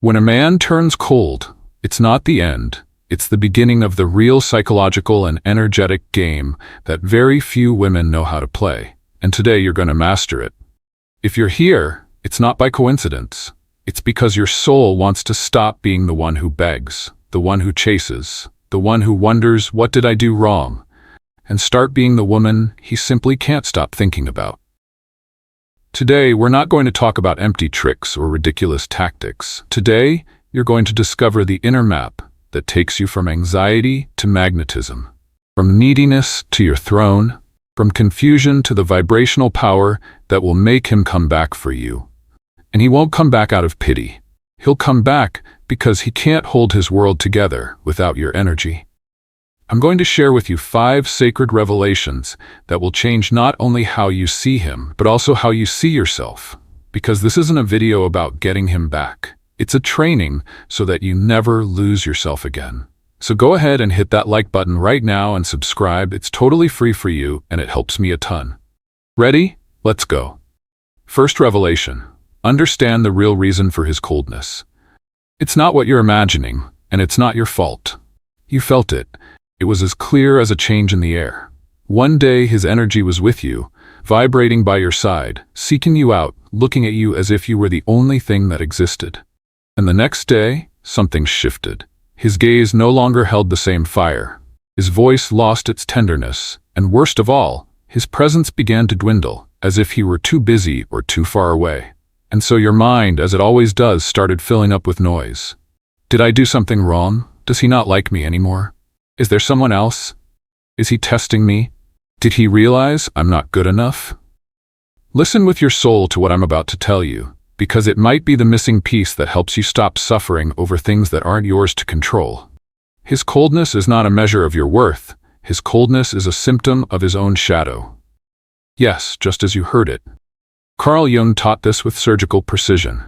When a man turns cold, it's not the end. It's the beginning of the real psychological and energetic game that very few women know how to play. And today you're going to master it. If you're here, it's not by coincidence. It's because your soul wants to stop being the one who begs, the one who chases, the one who wonders, what did I do wrong? And start being the woman he simply can't stop thinking about. Today, we're not going to talk about empty tricks or ridiculous tactics. Today, you're going to discover the inner map that takes you from anxiety to magnetism, from neediness to your throne, from confusion to the vibrational power that will make him come back for you. And he won't come back out of pity. He'll come back because he can't hold his world together without your energy. I'm going to share with you 5 sacred revelations that will change not only how you see him, but also how you see yourself. Because this isn't a video about getting him back. It's a training so that you never lose yourself again. So go ahead and hit that like button right now and subscribe. It's totally free for you and it helps me a ton. Ready? Let's go. First revelation. Understand the real reason for his coldness. It's not what you're imagining, and it's not your fault. You felt it. It was as clear as a change in the air. One day his energy was with you, vibrating by your side, seeking you out, looking at you as if you were the only thing that existed. And the next day, something shifted. His gaze no longer held the same fire. His voice lost its tenderness, and worst of all, his presence began to dwindle, as if he were too busy or too far away. And so your mind, as it always does, started filling up with noise. Did I do something wrong? Does he not like me anymore? Is there someone else? Is he testing me? Did he realize I'm not good enough? Listen with your soul to what I'm about to tell you, because it might be the missing piece that helps you stop suffering over things that aren't yours to control. His coldness is not a measure of your worth. His coldness is a symptom of his own shadow. Yes, just as you heard it. Carl Jung taught this with surgical precision.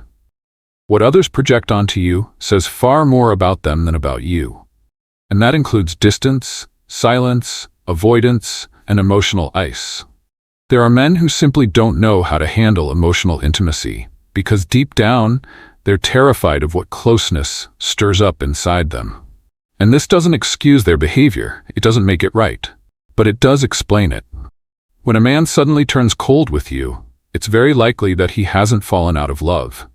What others project onto you says far more about them than about you. And that includes distance, silence, avoidance, and emotional ice. There are men who simply don't know how to handle emotional intimacy, because deep down, they're terrified of what closeness stirs up inside them. And this doesn't excuse their behavior, it doesn't make it right, but it does explain it. When a man suddenly turns cold with you, it's very likely that he hasn't fallen out of love.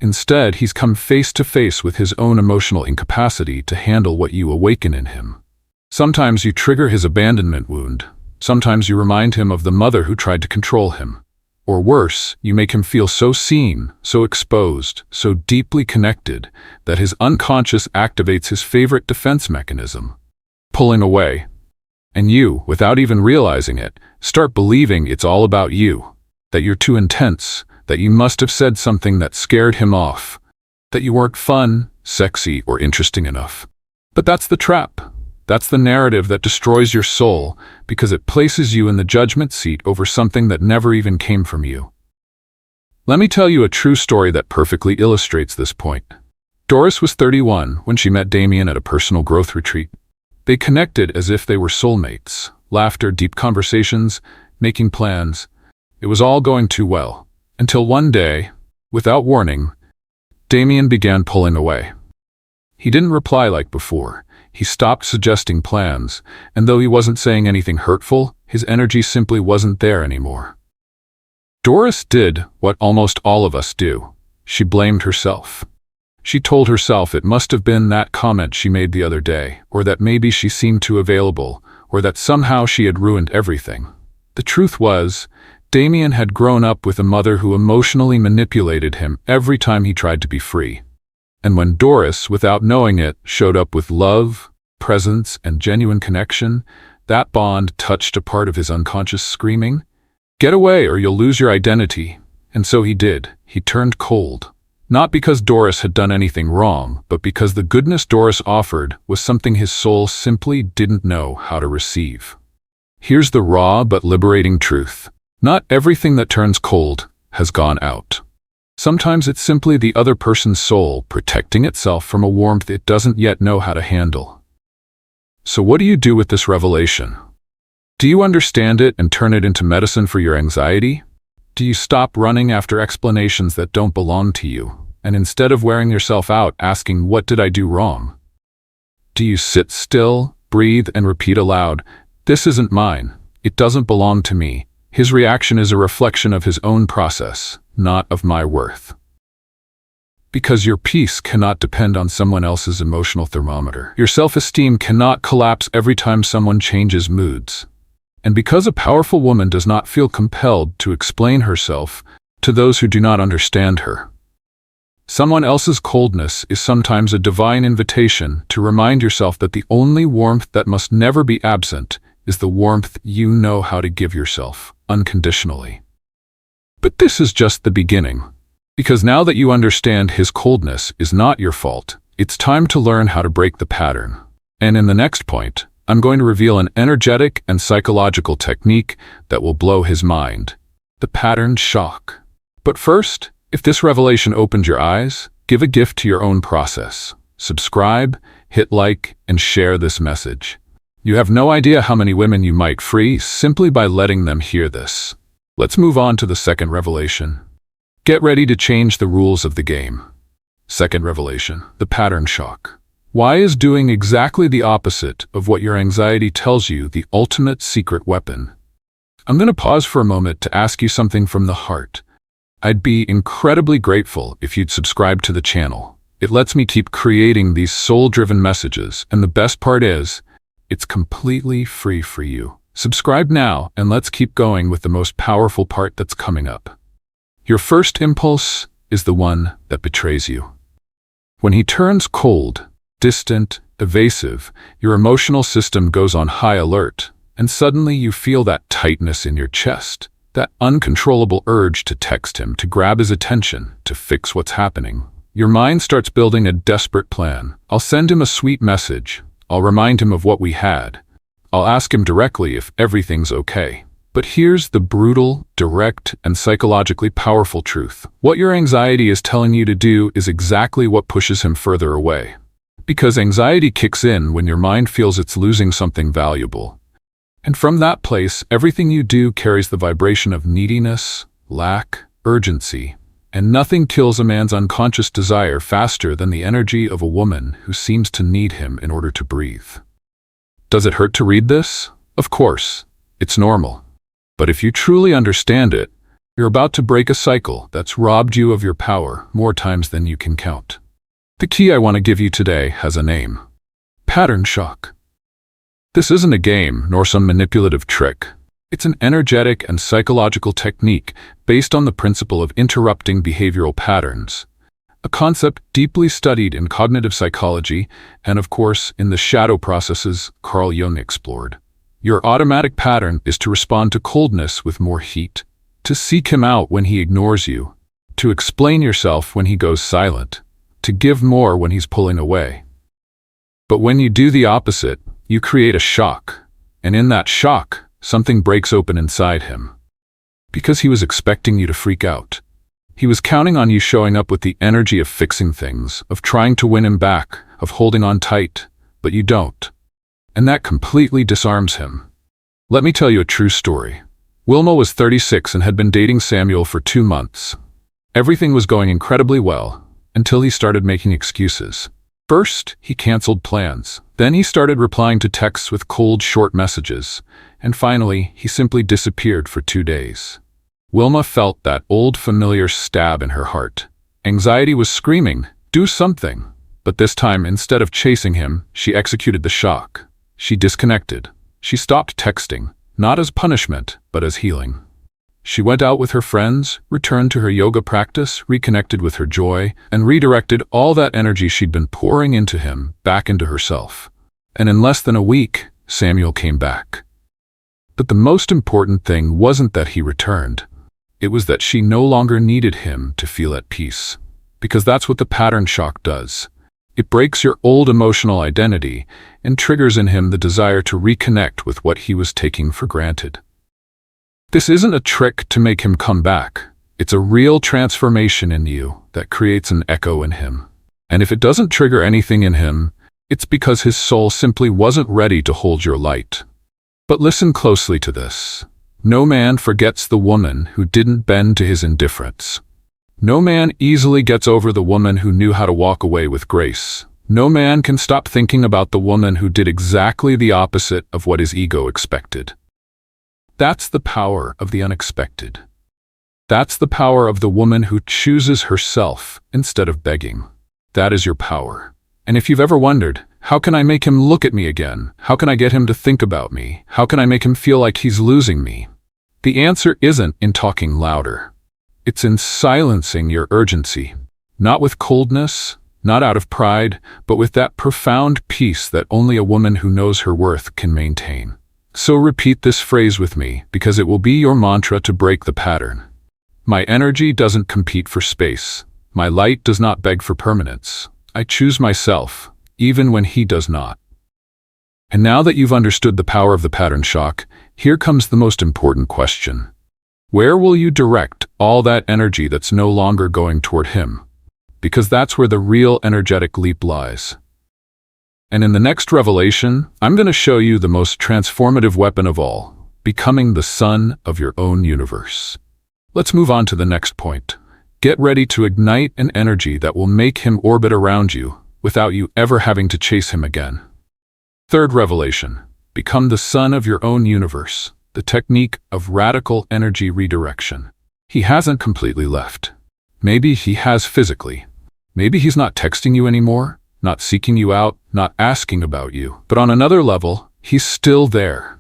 Instead, he's come face to face with his own emotional incapacity to handle what you awaken in him. Sometimes you trigger his abandonment wound. Sometimes you remind him of the mother who tried to control him. Or worse, you make him feel so seen, so exposed, so deeply connected that his unconscious activates his favorite defense mechanism, pulling away. And you, without even realizing it, start believing it's all about you, that you're too intense, that you must have said something that scared him off, that you weren't fun, sexy, or interesting enough. But that's the trap. That's the narrative that destroys your soul because it places you in the judgment seat over something that never even came from you. Let me tell you a true story that perfectly illustrates this point. Doris was 31 when she met Damien at a personal growth retreat. They connected as if they were soulmates. Laughter, deep conversations, making plans. It was all going too well. Until one day, without warning, Damien began pulling away. He didn't reply like before. He stopped suggesting plans, and though he wasn't saying anything hurtful, his energy simply wasn't there anymore. Doris did what almost all of us do. She blamed herself. She told herself it must have been that comment she made the other day, or that maybe she seemed too available, or that somehow she had ruined everything. The truth was, Damien had grown up with a mother who emotionally manipulated him every time he tried to be free. And when Doris, without knowing it, showed up with love, presence, and genuine connection, that bond touched a part of his unconscious screaming, "Get away or you'll lose your identity." And so he did. He turned cold. Not because Doris had done anything wrong, but because the goodness Doris offered was something his soul simply didn't know how to receive. Here's the raw but liberating truth. Not everything that turns cold has gone out. Sometimes it's simply the other person's soul protecting itself from a warmth it doesn't yet know how to handle. So what do you do with this revelation? Do you understand it and turn it into medicine for your anxiety? Do you stop running after explanations that don't belong to you? And instead of wearing yourself out asking, "What did I do wrong?" do you sit still, breathe, and repeat aloud, "This isn't mine. It doesn't belong to me." His reaction is a reflection of his own process, not of my worth. Because your peace cannot depend on someone else's emotional thermometer. Your self-esteem cannot collapse every time someone changes moods. And because a powerful woman does not feel compelled to explain herself to those who do not understand her. Someone else's coldness is sometimes a divine invitation to remind yourself that the only warmth that must never be absent is the warmth you know how to give yourself, unconditionally. But this is just the beginning. Because now that you understand his coldness is not your fault, it's time to learn how to break the pattern. And in the next point, I'm going to reveal an energetic and psychological technique that will blow his mind. The pattern shock. But first, if this revelation opened your eyes, give a gift to your own process. Subscribe, hit like, and share this message. You have no idea how many women you might free simply by letting them hear this. Let's move on to the second revelation. Get ready to change the rules of the game. Second revelation, the pattern shock. Why is doing exactly the opposite of what your anxiety tells you the ultimate secret weapon? I'm going to pause for a moment to ask you something from the heart. I'd be incredibly grateful if you'd subscribe to the channel. It lets me keep creating these soul-driven messages, and the best part is, it's completely free for you. Subscribe now, and let's keep going with the most powerful part that's coming up. Your first impulse is the one that betrays you. When he turns cold, distant, evasive, your emotional system goes on high alert, and suddenly you feel that tightness in your chest. That uncontrollable urge to text him, to grab his attention, to fix what's happening. Your mind starts building a desperate plan. I'll send him a sweet message. I'll remind him of what we had. I'll ask him directly if everything's okay. But here's the brutal, direct, and psychologically powerful truth. What your anxiety is telling you to do is exactly what pushes him further away. Because anxiety kicks in when your mind feels it's losing something valuable. And from that place, everything you do carries the vibration of neediness, lack, urgency, and nothing kills a man's unconscious desire faster than the energy of a woman who seems to need him in order to breathe. Does it hurt to read this? Of course, it's normal. But if you truly understand it, you're about to break a cycle that's robbed you of your power more times than you can count. The key I want to give you today has a name. Pattern shock. This isn't a game, nor some manipulative trick. It's an energetic and psychological technique based on the principle of interrupting behavioral patterns, a concept deeply studied in cognitive psychology and, of course, in the shadow processes Carl Jung explored. Your automatic pattern is to respond to coldness with more heat, to seek him out when he ignores you, to explain yourself when he goes silent, to give more when he's pulling away. But when you do the opposite, you create a shock, and in that shock, something breaks open inside him. Because he was expecting you to freak out. He was counting on you showing up with the energy of fixing things, of trying to win him back, of holding on tight, but you don't. And that completely disarms him. Let me tell you a true story. Wilma was 36 and had been dating Samuel for 2 months. Everything was going incredibly well, until he started making excuses. First, he canceled plans. Then he started replying to texts with cold, short messages. And finally, he simply disappeared for 2 days. Wilma felt that old familiar stab in her heart. Anxiety was screaming, "Do something!" But this time, instead of chasing him, she executed the shock. She disconnected. She stopped texting, not as punishment, but as healing. She went out with her friends, returned to her yoga practice, reconnected with her joy, and redirected all that energy she'd been pouring into him back into herself. And in less than a week, Samuel came back. But the most important thing wasn't that he returned. It was that she no longer needed him to feel at peace. Because that's what the pattern shock does. It breaks your old emotional identity and triggers in him the desire to reconnect with what he was taking for granted. This isn't a trick to make him come back. It's a real transformation in you that creates an echo in him. And if it doesn't trigger anything in him, it's because his soul simply wasn't ready to hold your light. But listen closely to this. No man forgets the woman who didn't bend to his indifference. No man easily gets over the woman who knew how to walk away with grace. No man can stop thinking about the woman who did exactly the opposite of what his ego expected. That's the power of the unexpected. That's the power of the woman who chooses herself instead of begging. That is your power. And if you've ever wondered, how can I make him look at me again? How can I get him to think about me? How can I make him feel like he's losing me? The answer isn't in talking louder. It's in silencing your urgency. Not with coldness, not out of pride, but with that profound peace that only a woman who knows her worth can maintain. So repeat this phrase with me, because it will be your mantra to break the pattern. My energy doesn't compete for space. My light does not beg for permanence. I choose myself, even when he does not. And now that you've understood the power of the pattern shock, here comes the most important question. Where will you direct all that energy that's no longer going toward him? Because that's where the real energetic leap lies. And in the next revelation, I'm going to show you the most transformative weapon of all, becoming the sun of your own universe. Let's move on to the next point. Get ready to ignite an energy that will make him orbit around you without you ever having to chase him again. Third revelation. Become the sun of your own universe, the technique of radical energy redirection. He hasn't completely left. Maybe he has physically. Maybe he's not texting you anymore, not seeking you out, not asking about you. But on another level, he's still there.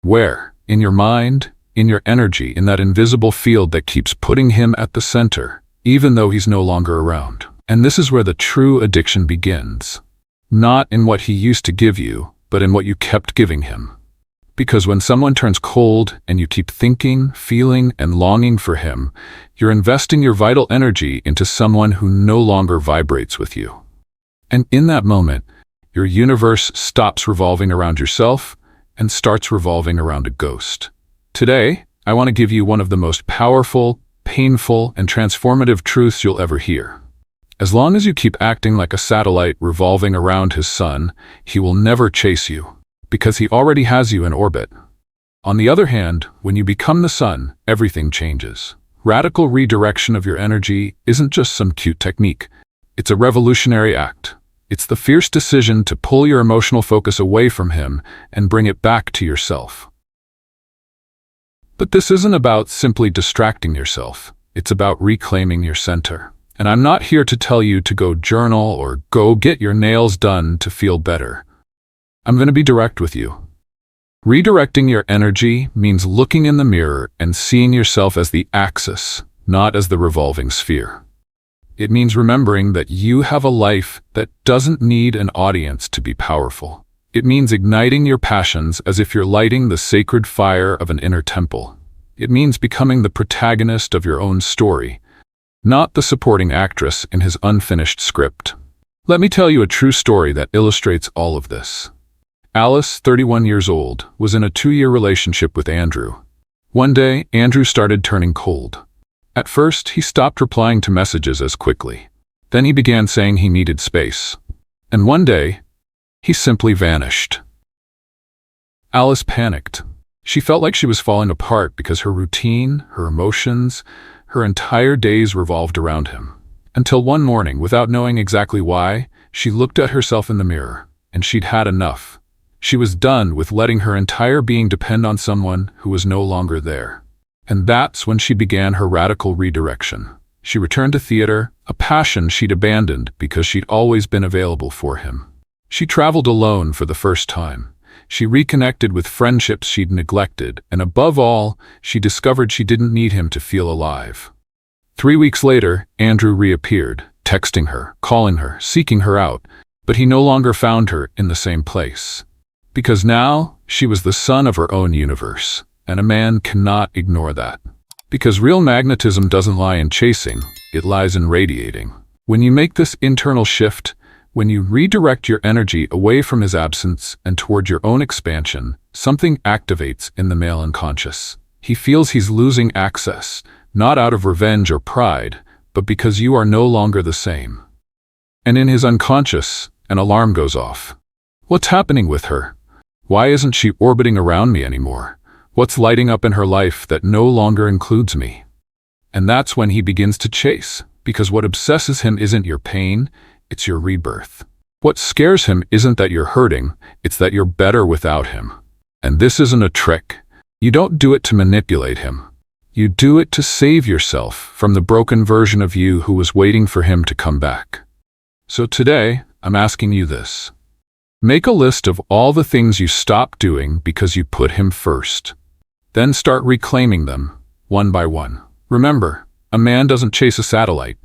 Where? In your mind, in your energy, in that invisible field that keeps putting him at the center, even though he's no longer around. And this is where the true addiction begins. Not in what he used to give you, but in what you kept giving him. Because when someone turns cold and you keep thinking, feeling, and longing for him, you're investing your vital energy into someone who no longer vibrates with you. And in that moment, your universe stops revolving around yourself and starts revolving around a ghost. Today, I want to give you one of the most powerful, painful, and transformative truths you'll ever hear. As long as you keep acting like a satellite revolving around his sun, he will never chase you, because he already has you in orbit. On the other hand, when you become the sun, everything changes. Radical redirection of your energy isn't just some cute technique. It's a revolutionary act. It's the fierce decision to pull your emotional focus away from him and bring it back to yourself. But this isn't about simply distracting yourself. It's about reclaiming your center. And I'm not here to tell you to go journal or go get your nails done to feel better. I'm going to be direct with you. Redirecting your energy means looking in the mirror and seeing yourself as the axis, not as the revolving sphere. It means remembering that you have a life that doesn't need an audience to be powerful. It means igniting your passions as if you're lighting the sacred fire of an inner temple. It means becoming the protagonist of your own story, not the supporting actress in his unfinished script. Let me tell you a true story that illustrates all of this. Alice, 31 years old, was in a 2-year relationship with Andrew. One day, Andrew started turning cold. At first, he stopped replying to messages as quickly. Then he began saying he needed space. And one day, he simply vanished. Alice panicked. She felt like she was falling apart because her routine, her emotions, her entire days revolved around him. Until one morning, without knowing exactly why, she looked at herself in the mirror, and she'd had enough. She was done with letting her entire being depend on someone who was no longer there. And that's when she began her radical redirection. She returned to theater, a passion she'd abandoned because she'd always been available for him. She traveled alone for the first time. She reconnected with friendships she'd neglected, and above all, she discovered she didn't need him to feel alive. 3 weeks later, Andrew reappeared, texting her, calling her, seeking her out, but he no longer found her in the same place. Because now, she was the sun of her own universe, and a man cannot ignore that. Because real magnetism doesn't lie in chasing, it lies in radiating. When you make this internal shift, when you redirect your energy away from his absence and toward your own expansion, something activates in the male unconscious. He feels he's losing access, not out of revenge or pride, but because you are no longer the same. And in his unconscious, an alarm goes off. What's happening with her? Why isn't she orbiting around me anymore? What's lighting up in her life that no longer includes me? And that's when he begins to chase, because what obsesses him isn't your pain, it's your rebirth. What scares him isn't that you're hurting, it's that you're better without him. And this isn't a trick. You don't do it to manipulate him. You do it to save yourself from the broken version of you who was waiting for him to come back. So today, I'm asking you this. Make a list of all the things you stopped doing because you put him first. Then start reclaiming them, one by one. Remember, a man doesn't chase a satellite.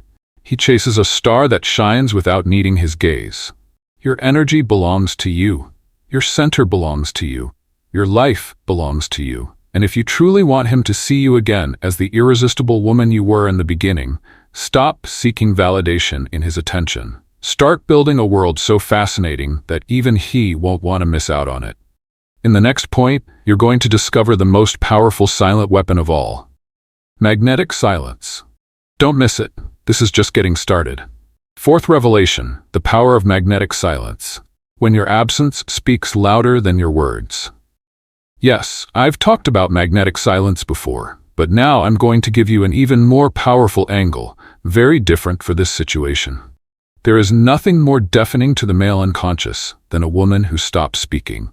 He chases a star that shines without needing his gaze. Your energy belongs to you. Your center belongs to you. Your life belongs to you. And if you truly want him to see you again as the irresistible woman you were in the beginning, stop seeking validation in his attention. Start building a world so fascinating that even he won't want to miss out on it. In the next point, you're going to discover the most powerful silent weapon of all. Magnetic silence. Don't miss it. This is just getting started. Fourth revelation, the power of magnetic silence. When your absence speaks louder than your words. Yes, I've talked about magnetic silence before, but now I'm going to give you an even more powerful angle, very different for this situation. There is nothing more deafening to the male unconscious than a woman who stops speaking.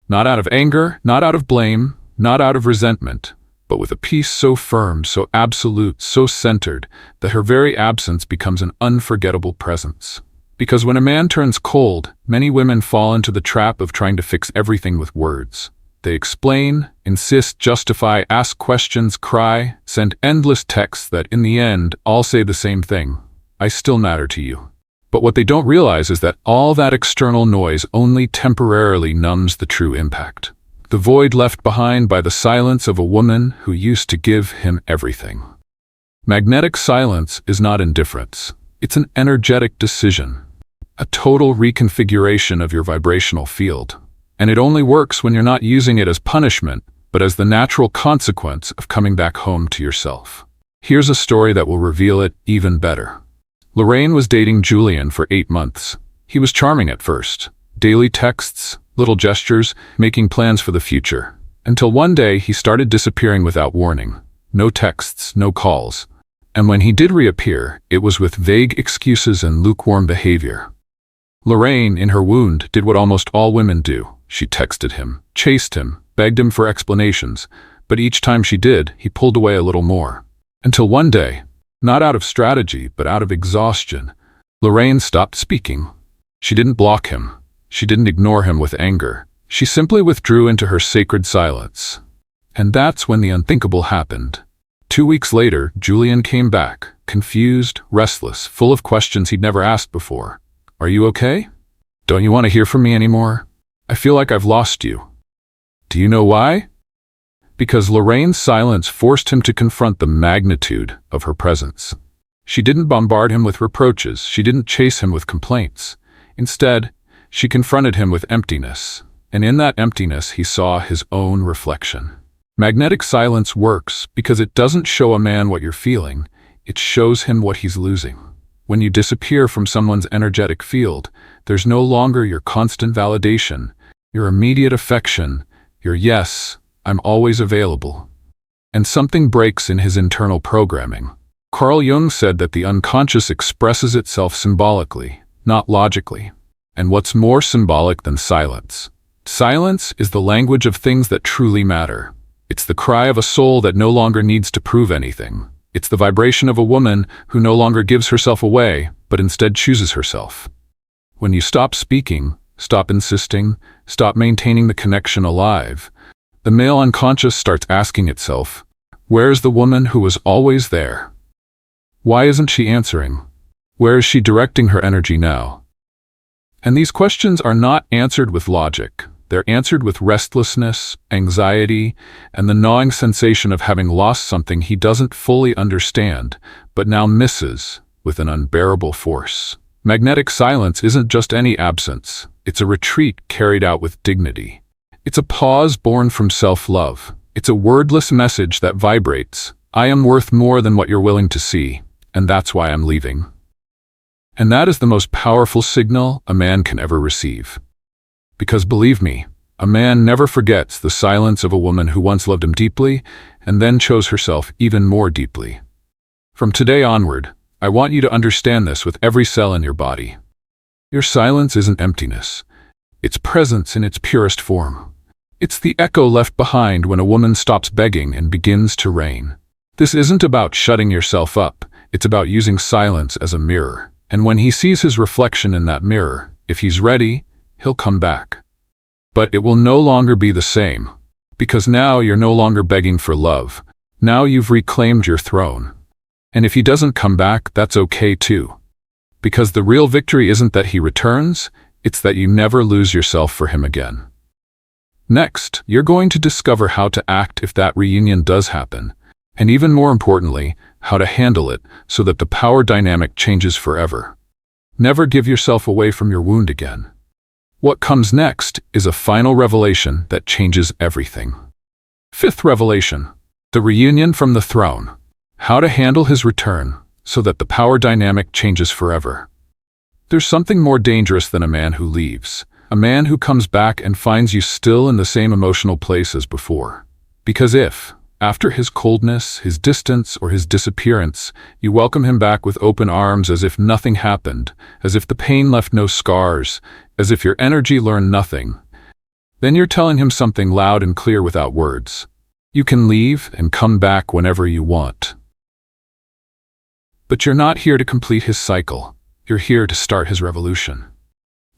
Not out of anger, not out of blame, not out of resentment, but with a peace so firm, so absolute, so centered, that her very absence becomes an unforgettable presence. Because when a man turns cold, many women fall into the trap of trying to fix everything with words. They explain, insist, justify, ask questions, cry, send endless texts that in the end all say the same thing. I still matter to you. But what they don't realize is that all that external noise only temporarily numbs the true impact. The void left behind by the silence of a woman who used to give him everything. Magnetic silence is not indifference. It's an energetic decision. A total reconfiguration of your vibrational field. And it only works when you're not using it as punishment, but as the natural consequence of coming back home to yourself. Here's a story that will reveal it even better. Lorraine was dating Julian for 8 months. He was charming at first. Daily texts, little gestures, making plans for the future. Until one day he started disappearing without warning. No texts, no calls. And when he did reappear, it was with vague excuses and lukewarm behavior. Lorraine, in her wound, did what almost all women do. She texted him, chased him, begged him for explanations, but each time she did, he pulled away a little more. Until one day, not out of strategy, but out of exhaustion, Lorraine stopped speaking. She didn't block him. She didn't ignore him with anger. She simply withdrew into her sacred silence. And that's when the unthinkable happened. 2 weeks later, Julian came back, confused, restless, full of questions he'd never asked before. Are you okay? Don't you want to hear from me anymore? I feel like I've lost you. Do you know why? Because Lorraine's silence forced him to confront the magnitude of her presence. She didn't bombard him with reproaches. She didn't chase him with complaints. Instead, she confronted him with emptiness. And in that emptiness, he saw his own reflection. Magnetic silence works because it doesn't show a man what you're feeling. It shows him what he's losing. When you disappear from someone's energetic field, there's no longer your constant validation, your immediate affection, your yes, I'm always available. And something breaks in his internal programming. Carl Jung said that the unconscious expresses itself symbolically, not logically. And what's more symbolic than silence? Silence is the language of things that truly matter. It's the cry of a soul that no longer needs to prove anything. It's the vibration of a woman who no longer gives herself away, but instead chooses herself. When you stop speaking, stop insisting, stop maintaining the connection alive, the male unconscious starts asking itself, where's the woman who was always there? Why isn't she answering? Where is she directing her energy now? And these questions are not answered with logic. They're answered with restlessness, anxiety, and the gnawing sensation of having lost something he doesn't fully understand, but now misses with an unbearable force. Magnetic silence isn't just any absence. It's a retreat carried out with dignity. It's a pause born from self-love. It's a wordless message that vibrates. I am worth more than what you're willing to see, and that's why I'm leaving. And that is the most powerful signal a man can ever receive. Because believe me, a man never forgets the silence of a woman who once loved him deeply and then chose herself even more deeply. From today onward, I want you to understand this with every cell in your body. Your silence isn't emptiness. It's presence in its purest form. It's the echo left behind when a woman stops begging and begins to reign. This isn't about shutting yourself up. It's about using silence as a mirror. And when he sees his reflection in that mirror, if he's ready, he'll come back. But it will no longer be the same, because now you're no longer begging for love. Now you've reclaimed your throne. And if he doesn't come back, that's okay too. Because the real victory isn't that he returns, it's that you never lose yourself for him again. Next, you're going to discover how to act if that reunion does happen, and even more importantly, how to handle it so that the power dynamic changes forever. Never give yourself away from your wound again. What comes next is a final revelation that changes everything. Fifth revelation, the reunion from the throne. How to handle his return so that the power dynamic changes forever. There's something more dangerous than a man who leaves, a man who comes back and finds you still in the same emotional place as before. Because if, after his coldness, his distance, or his disappearance, you welcome him back with open arms as if nothing happened, as if the pain left no scars, as if your energy learned nothing, then you're telling him something loud and clear without words. You can leave and come back whenever you want. But you're not here to complete his cycle. You're here to start his revolution.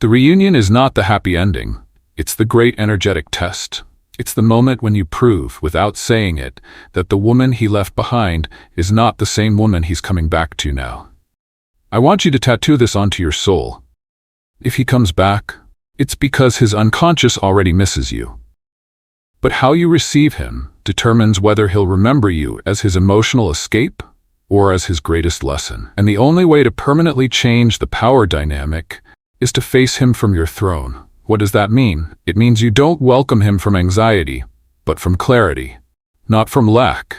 The reunion is not the happy ending. It's the great energetic test. It's the moment when you prove, without saying it, that the woman he left behind is not the same woman he's coming back to now. I want you to tattoo this onto your soul. If he comes back, it's because his unconscious already misses you. But how you receive him determines whether he'll remember you as his emotional escape or as his greatest lesson. And the only way to permanently change the power dynamic is to face him from your throne. What does that mean? It means you don't welcome him from anxiety, but from clarity. Not from lack,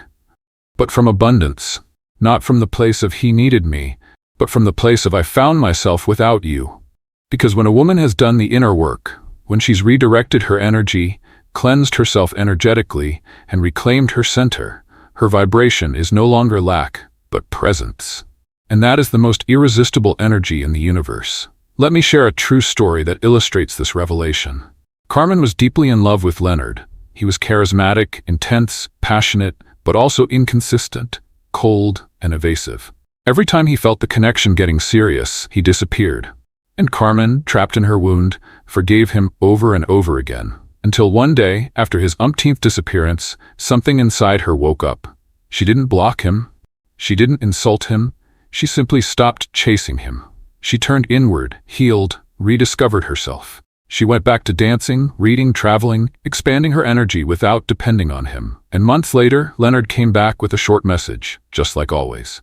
but from abundance. Not from the place of he needed me, but from the place of I found myself without you. Because when a woman has done the inner work, when she's redirected her energy, cleansed herself energetically, and reclaimed her center, her vibration is no longer lack, but presence. And that is the most irresistible energy in the universe. Let me share a true story that illustrates this revelation. Carmen was deeply in love with Leonard. He was charismatic, intense, passionate, but also inconsistent, cold, and evasive. Every time he felt the connection getting serious, he disappeared. And Carmen, trapped in her wound, forgave him over and over again. Until one day, after his umpteenth disappearance, something inside her woke up. She didn't block him. She didn't insult him. She simply stopped chasing him. She turned inward, healed, rediscovered herself. She went back to dancing, reading, traveling, expanding her energy without depending on him. And months later, Leonard came back with a short message, just like always.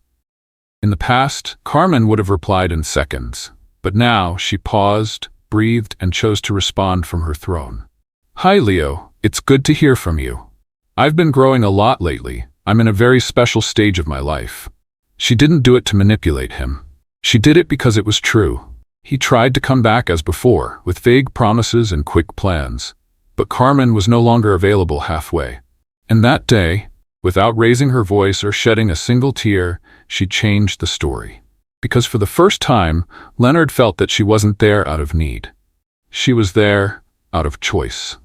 In the past, Carmen would have replied in seconds. But now, she paused, breathed, and chose to respond from her throne. Hi, Leo. It's good to hear from you. I've been growing a lot lately. I'm in a very special stage of my life. She didn't do it to manipulate him. She did it because it was true. He tried to come back as before, with vague promises and quick plans. But Carmen was no longer available halfway. And that day, without raising her voice or shedding a single tear, she changed the story. Because for the first time, Leonard felt that she wasn't there out of need. She was there out of choice.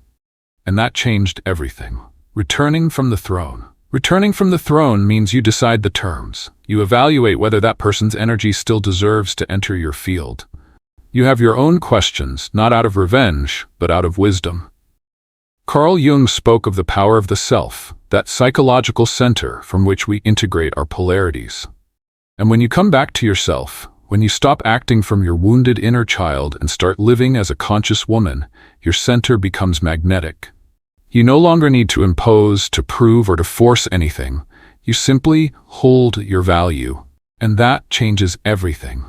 And that changed everything. Returning from the throne. Returning from the throne means you decide the terms. You evaluate whether that person's energy still deserves to enter your field. You have your own questions, not out of revenge, but out of wisdom. Carl Jung spoke of the power of the self, that psychological center from which we integrate our polarities. And when you come back to yourself, when you stop acting from your wounded inner child and start living as a conscious woman, your center becomes magnetic. You no longer need to impose, to prove, or to force anything. You simply hold your value, and that changes everything.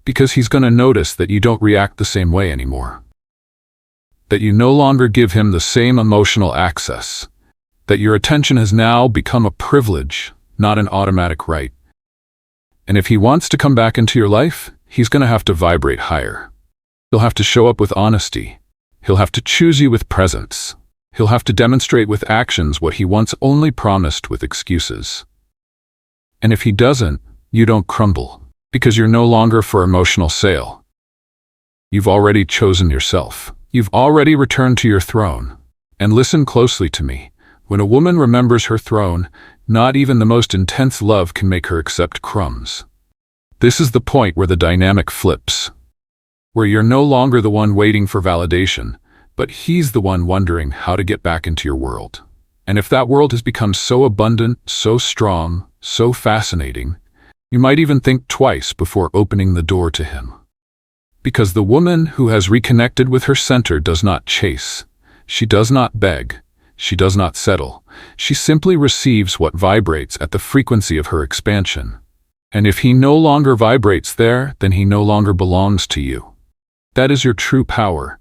Because he's going to notice that you don't react the same way anymore. That you no longer give him the same emotional access. That your attention has now become a privilege, not an automatic right. And if he wants to come back into your life, he's going to have to vibrate higher. He'll have to show up with honesty. He'll have to choose you with presence. He'll have to demonstrate with actions what he once only promised with excuses. And if he doesn't, you don't crumble, because you're no longer for emotional sale. You've already chosen yourself. You've already returned to your throne. And listen closely to me. When a woman remembers her throne, not even the most intense love can make her accept crumbs. This is the point where the dynamic flips, where you're no longer the one waiting for validation, but he's the one wondering how to get back into your world. And if that world has become so abundant, so strong, so fascinating, you might even think twice before opening the door to him. Because the woman who has reconnected with her center does not chase. She does not beg. She does not settle. She simply receives what vibrates at the frequency of her expansion. And if he no longer vibrates there, then he no longer belongs to you. That is your true power.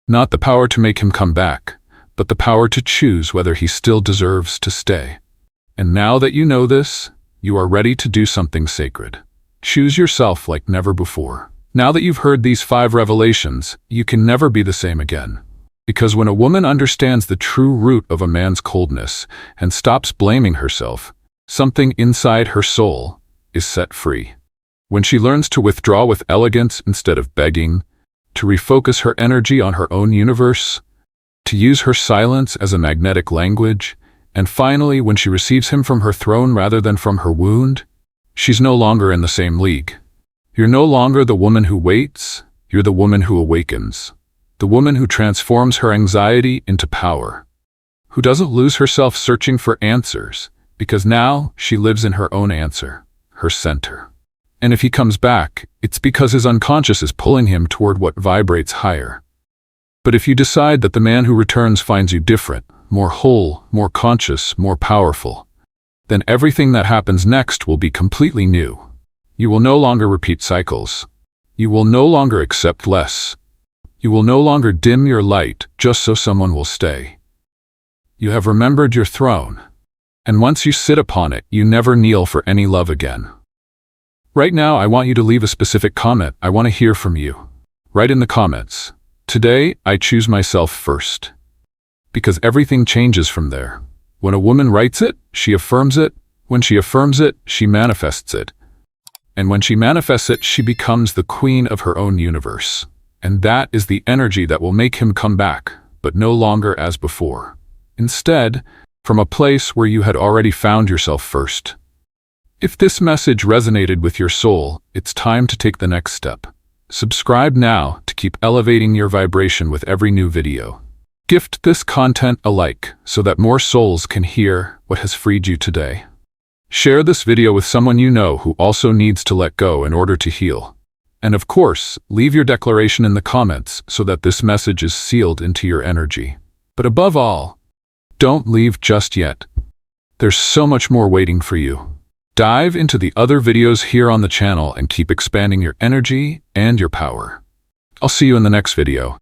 Not the power to make him come back, but the power to choose whether he still deserves to stay. And now that you know this, you are ready to do something sacred. Choose yourself like never before. Now that you've heard these 5 revelations, you can never be the same again. Because when a woman understands the true root of a man's coldness and stops blaming herself, something inside her soul is set free. When she learns to withdraw with elegance instead of begging, to refocus her energy on her own universe, to use her silence as a magnetic language, and finally, when she receives him from her throne rather than from her wound, she's no longer in the same league. You're no longer the woman who waits, you're the woman who awakens. The woman who transforms her anxiety into power. Who doesn't lose herself searching for answers, because now she lives in her own answer, her center. And if he comes back, it's because his unconscious is pulling him toward what vibrates higher. But if you decide that the man who returns finds you different, more whole, more conscious, more powerful, then everything that happens next will be completely new. You will no longer repeat cycles. You will no longer accept less. You will no longer dim your light just so someone will stay. You have remembered your throne, and once you sit upon it, you never kneel for any love again. Right now, I want you to leave a specific comment. I want to hear from you. Write in the comments, "Today, I choose myself first." Because everything changes from there. When a woman writes it, she affirms it. When she affirms it, she manifests it. And when she manifests it, she becomes the queen of her own universe. And that is the energy that will make him come back, but no longer as before. Instead, from a place where you had already found yourself first. If this message resonated with your soul, it's time to take the next step. Subscribe now to keep elevating your vibration with every new video. Gift this content a like so that more souls can hear what has freed you today. Share this video with someone you know who also needs to let go in order to heal. And of course, leave your declaration in the comments so that this message is sealed into your energy. But above all, don't leave just yet. There's so much more waiting for you. Dive into the other videos here on the channel and keep expanding your energy and your power. I'll see you in the next video.